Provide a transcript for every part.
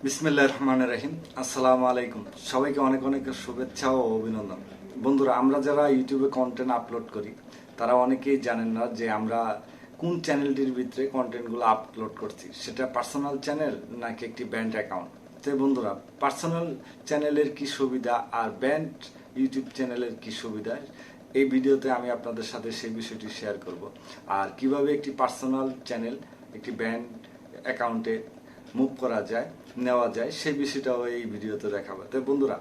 বিসমিল্লাহির রহমানির রহিম। আসসালামু আলাইকুম। সবাইকে অনেক অনেক শুভেচ্ছা ও অভিনন্দন। বন্ধুরা, আমরা যারা ইউটিউবে কন্টেন্ট আপলোড করি তারা অনেকেই জানেন না যে আমরা কোন চ্যানেলটির ভিতরে কন্টেন্টগুলো আপলোড করছি, সেটা পার্সোনাল চ্যানেল নাকি একটি ব্যান্ড অ্যাকাউন্ট। তো বন্ধুরা, পার্সোনাল চ্যানেলের কি সুবিধা আর ব্যান্ড ইউটিউব চ্যানেলের কি সুবিধা, এই ভিডিওতে আমি আপনাদের সাথে সেই বিষয়টি শেয়ার করব। আর কিভাবে একটি পার্সোনাল চ্যানেল একটি ব্যান্ড অ্যাকাউন্টে মুভ করা যায়, নেওয়া যায়, সেই বিষয়টাও এই ভিডিওতে দেখাবো। তো বন্ধুরা,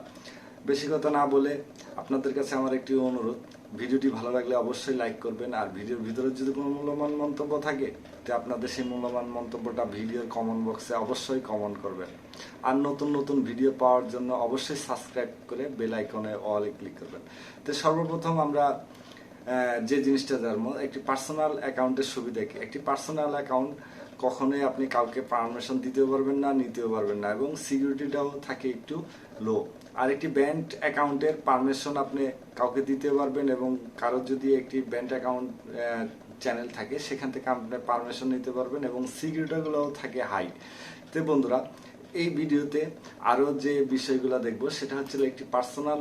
বেশি কথা না বলে আপনাদের কাছে আমার একটি অনুরোধ, ভিডিওটি ভালো লাগলে অবশ্যই লাইক করবেন। আর ভিডিওর ভিতরে যদি কোনো মূল্যবান মন্তব্য থাকে তো আপনাদের সেই মূল্যবান মন্তব্যটা ভিডিওর কমেন্ট বক্সে অবশ্যই কমেন্ট করবেন। আর নতুন নতুন ভিডিও পাওয়ার জন্য অবশ্যই সাবস্ক্রাইব করে বেল আইকনে অলে ক্লিক করবেন। তো সর্বপ্রথম আমরা যে জিনিসটা জানবো, একটি পার্সোনাল অ্যাকাউন্টের সুবিধা কি। একটি পার্সোনাল অ্যাকাউন্ট কখনোই আপনি কাউকে পারমিশন দিতেও পারবেন না, নিতেও পারবেন না, এবং সিকিউরিটিটাও থাকে একটু লো। আর একটি ব্যাংক অ্যাকাউন্টের পারমিশন আপনি কাউকে দিতে পারবেন, এবং কারো যদি একটি ব্যাংক অ্যাকাউন্ট চ্যানেল থাকে সেখান থেকে আপনি পারমিশন নিতে পারবেন, এবং সিকিউরিটিগুলোও থাকে হাই। তো বন্ধুরা, এই ভিডিওতে আরও যে বিষয়গুলো দেখবো সেটা হচ্ছে একটি পার্সোনাল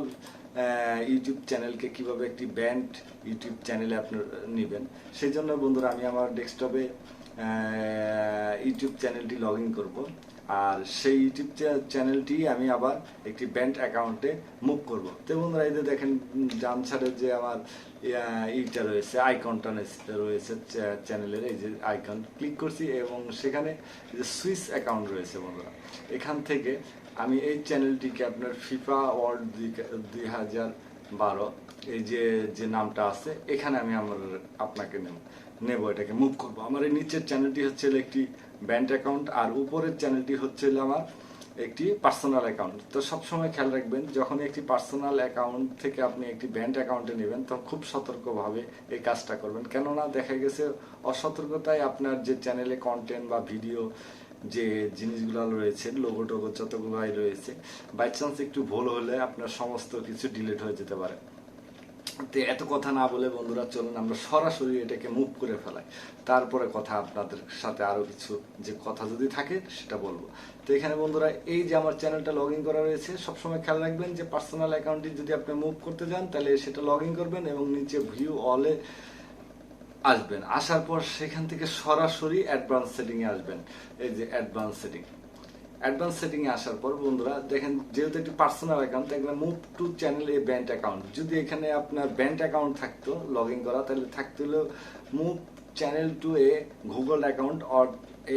ইউটিউব চ্যানেলকে কিভাবে একটি ব্যান্ড ইউটিউব চ্যানেলে আপনি নেবেন। সেই জন্য বন্ধুরা, আমি আমার ডেস্কটপে ইউটিউব চ্যানেলটি লগ ইন করবো, আর সেই ইউটিউব চ্যানেলটি আমি আবার একটি ব্যান্ড অ্যাকাউন্টে মুভ করব। তো বন্ধুরা, এই যে দেখেন ডান সাইডে যে আমার ইটা রয়েছে, আইকনটা রয়েছে চ্যানেলের, এই যে আইকন ক্লিক করছি এবং সেখানে যে সুইচ অ্যাকাউন্ট রয়েছে বন্ধুরা, এখান থেকে আমি এই চ্যানেলটিকে আপনার ফিফা ওয়ার্ল্ড 2012 এই যে নামটা আছে, এখানে আমি আপনাকে নেব, এটাকে মুভ করবো। আমার এই নিচের চ্যানেলটি হচ্ছে একটি ব্যান্ড অ্যাকাউন্ট, আর উপরের চ্যানেলটি হচ্ছে আমার একটি পার্সোনাল অ্যাকাউন্ট। তো সবসময় খেয়াল রাখবেন, যখন একটি পার্সোনাল অ্যাকাউন্ট থেকে আপনি একটি ব্যান্ড অ্যাকাউন্টে নেবেন তখন খুব সতর্কভাবে এই কাজটা করবেন। কেননা দেখা গেছে অসতর্কতায় আপনার যে চ্যানেলে কন্টেন্ট বা ভিডিও যে জিনিসগুলো রয়েছে, লোগো টোগো যতগুলাই রয়েছে, বাই চান্স একটু ভুল হলে আপনার সমস্ত কিছু ডিলিট হয়ে যেতে পারে। তো এত কথা না বলে বন্ধুরা, চলুন আমরা সরাসরি এটাকে মুভ করে ফেলাই, তারপরে কথা আপনাদের সাথে আরো কিছু যে কথা যদি থাকে সেটা বলবো। তো এখানে বন্ধুরা, এই যে আমার চ্যানেলটা লগ ইন করা রয়েছে, সবসময় খেয়াল রাখবেন যে পার্সোনাল অ্যাকাউন্টটি যদি আপনি মুভ করতে যান তাহলে সেটা লগ ইন করবেন এবং নিচে ভিউ অলে আসবেন। আসার পর সেখান থেকে সরাসরি অ্যাডভান্স সেটিং এ আসবেন। এই যে অ্যাডভান্স সেটিং এ আসার পর বন্ধুরা দেখেন, যেহেতু একটি পার্সোনাল অ্যাকাউন্ট, এখানে move to channel a band account. যদি এখানে আপনার ব্যান্ড অ্যাকাউন্ট থাকতো লগ ইন করা, তাহলে থাকতে হলো move channel to A Google account or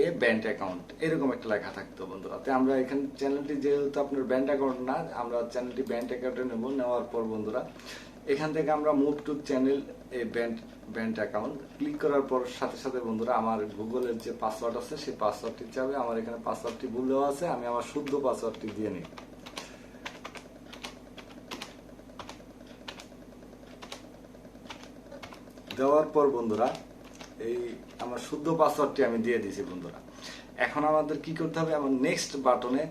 a band account, এরকম একটা লেখা থাকতো বন্ধুরা। তো আমরা এখানে চ্যানেলটি যেহেতু আপনার ব্যান্ড অ্যাকাউন্ট না, আমরা চ্যানেলটি ব্যান্ড অ্যাকাউন্টে নেব। নেওয়ার পর বন্ধুরা, এখান থেকে আমরা move to channel a band account click করার পর সাথে সাথে বন্ধুরা, আমার গুগলের যে পাসওয়ার্ড আছে সেই পাসওয়ার্ডটি চাবে। আমার এখানে পাসওয়ার্ডটি ভুল দেওয়া আছে, আমি আমার শুদ্ধ পাসওয়ার্ডটি দিয়ে নিই। দেওয়ার পর বন্ধুরা, এই আমার শুদ্ধ পাসওয়ার্ডটি আমি দিয়ে দিয়েছি বন্ধুরা। এখন আমাদের কি করতে হবে, আমার নেক্সট বাটনে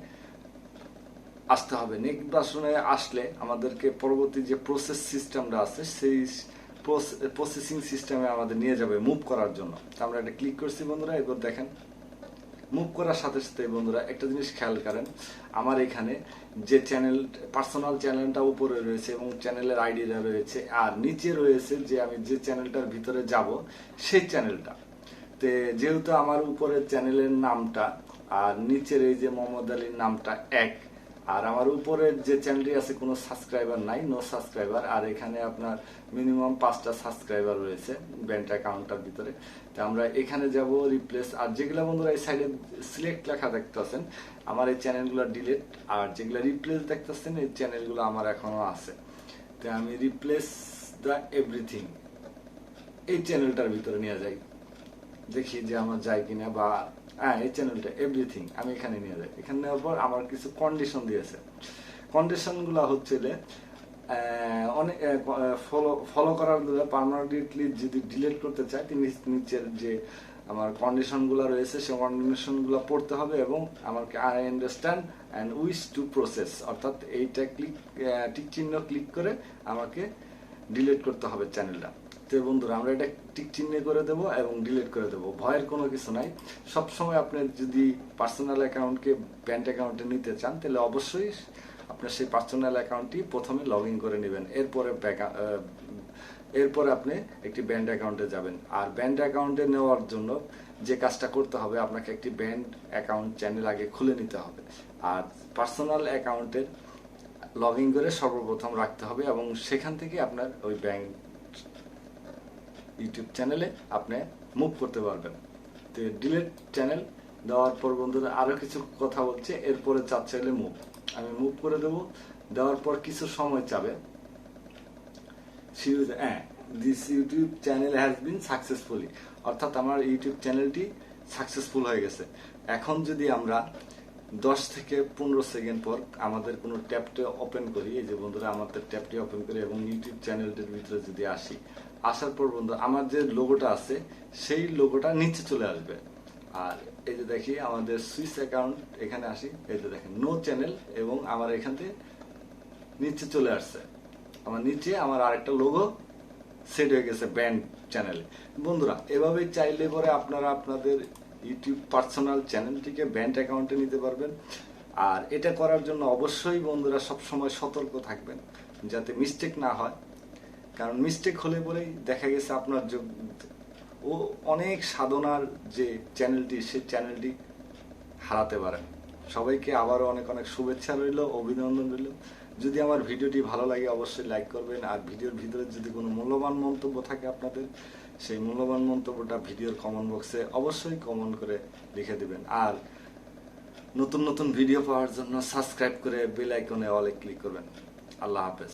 আসতে হবে। নেক্সট বাটনে আসলে আমাদেরকে পরবর্তী যে প্রসেস সিস্টেমটা আছে সেই প্রসেসিং সিস্টেমে আমাদের নিয়ে যাবে মুভ করার জন্য। আমরা এটা ক্লিক করছি বন্ধুরা। এবার দেখেন, মুভ করার সাথে সাথে বন্ধুরা একটা জিনিস খেয়াল করেন, আমার এখানে যে চ্যানেল পার্সোনাল চ্যানেলটা উপরে রয়েছে এবং চ্যানেলের আইডিটা রয়েছে, আর নিচে রয়েছে যে আমি যে চ্যানেলটার ভিতরে যাব সেই চ্যানেলটা। তো যেহেতু আমার উপরের চ্যানেলের নামটা আর নিচের এই যে মোহাম্মদ আলীর নামটা এক, আর আমার উপরের যে চ্যানেলটি আছে কোনো সাবস্ক্রাইবার নাই, নো সাবস্ক্রাইবার, আর এখানে আপনার মিনিমাম 5টা সাবস্ক্রাইবার রয়েছে ব্যান্ড অ্যাকাউন্টটার ভিতরে। তো আমরা এখানে যাব রিপ্লেস, আর যেগুলো বন্ধুরা এই সাইডে সিলেক্ট লেখা দেখতেছেন আমার এই চ্যানেলগুলো ডিলিট, আর যেগুলো রিপ্লেস দেখতেছেন এই চ্যানেলগুলো আমার এখনো আছে। তো আমি রিপ্লেস দ্য এভরিথিং এই চ্যানেলটার ভিতরে নিয়ে যাই, দেখি যে আমার যায় কিনা, বা এই চ্যানেলটা এভরিথিং আমি এখানে নিয়ে যাই। এখানে নেওয়ার পর আমার কিছু কন্ডিশন দিয়েছে। কন্ডিশনগুলো হচ্ছে অনেক ফলো করার পার্মানেন্টলি যদি ডিলিট করতে চাই, নিচের যে আমার কন্ডিশনগুলো রয়েছে সেই কন্ডিশনগুলো পড়তে হবে, এবং আমাকে I understand and wish to process, অর্থাৎ এইটা টিক চিহ্ন ক্লিক করে আমাকে ডিলিট করতে হবে চ্যানেলটা। তো বন্ধুরা আমরা এটা টিক চিহ্নে করে দেব এবং ডিলিট করে দেব। ভয়ের কোনো কিছু নাই। সবসময় আপনি যদি পার্সোনাল অ্যাকাউন্টকে ব্যাংক অ্যাকাউন্টে নিতে চান তাহলে অবশ্যই আপনার সেই পার্সোনাল অ্যাকাউন্টটি প্রথমে লগ ইন করে নেবেন, এরপরে আপনি একটি ব্যাংক অ্যাকাউন্টে যাবেন। আর ব্যাংক অ্যাকাউন্টে নেওয়ার জন্য যে কাজটা করতে হবে, আপনাকে একটি ব্যাংক অ্যাকাউন্ট চ্যানেল আগে খুলে নিতে হবে। আর পার্সোনাল অ্যাকাউন্টের লগ ইন করে সর্বপ্রথম রাখতে হবে এবং সেখান থেকে আপনার ওই ব্যাংক ইউটিউব চ্যানেলে আপনি মুভ করতে পারবেন। তো ডিলিট চ্যানেল দেওয়ার পর বন্ধুরা আরো কিছু কথা বলছে, এরপরে চাচ্ছে হলে মুভ, আমি মুভ করে দেব। দেওয়ার পর কিছু সময় চাবে, this YouTube channel has been successfully, অর্থাৎ আমার ইউটিউব চ্যানেলটি সাকসেসফুল হয়ে গেছে। এখন যদি আমরা 10 থেকে 15 সেকেন্ড পর আমাদের কোনো ট্যাবটি ওপেন করি, এই যে বন্ধুরা আমাদের ট্যাবটি ওপেন করি এবং ইউটিউব চ্যানেলটির ভিতরে যদি আসি, আসার পর বন্ধু আমার যে লোগোটা আছে সেই লোগোটা নিচে চলে আসবে। আর এই যে দেখি আমাদের সুইচ অ্যাকাউন্ট, এখানে আসি, এই যে দেখেন নো চ্যানেল এবং আমার এখান থেকে নিচে চলে আসছে, আমার নিচে আমার আরেকটা লোগো সেট হয়ে গেছে ব্যান্ড চ্যানেলে। বন্ধুরা এভাবে চাইলে পরে আপনারা আপনাদের ইউটিউব পার্সোনাল চ্যানেলটিকে ব্যান্ড অ্যাকাউন্টে নিতে পারবেন। আর এটা করার জন্য অবশ্যই বন্ধুরা সবসময় সতর্ক থাকবেন যাতে মিস্টেক না হয়, কারণ মিস্টেক হলে পরেই দেখা গেছে আপনার ও অনেক সাধনার যে চ্যানেলটি সেই চ্যানেলটি হারাতে পারেন। সবাইকে আবারও অনেক অনেক শুভেচ্ছা রইল, অভিনন্দন রইল। যদি আমার ভিডিওটি ভালো লাগে অবশ্যই লাইক করবেন। আর ভিডিওর ভিতরে যদি কোনো মূল্যবান মন্তব্য থাকে আপনাদের, সেই মূল্যবান মন্তব্যটা ভিডিওর কমেন্ট বক্সে অবশ্যই কমেন্ট করে লিখে দিবেন। আর নতুন নতুন ভিডিও পাওয়ার জন্য সাবস্ক্রাইব করে বেল আইকনে অলে ক্লিক করবেন। আল্লাহ হাফেজ।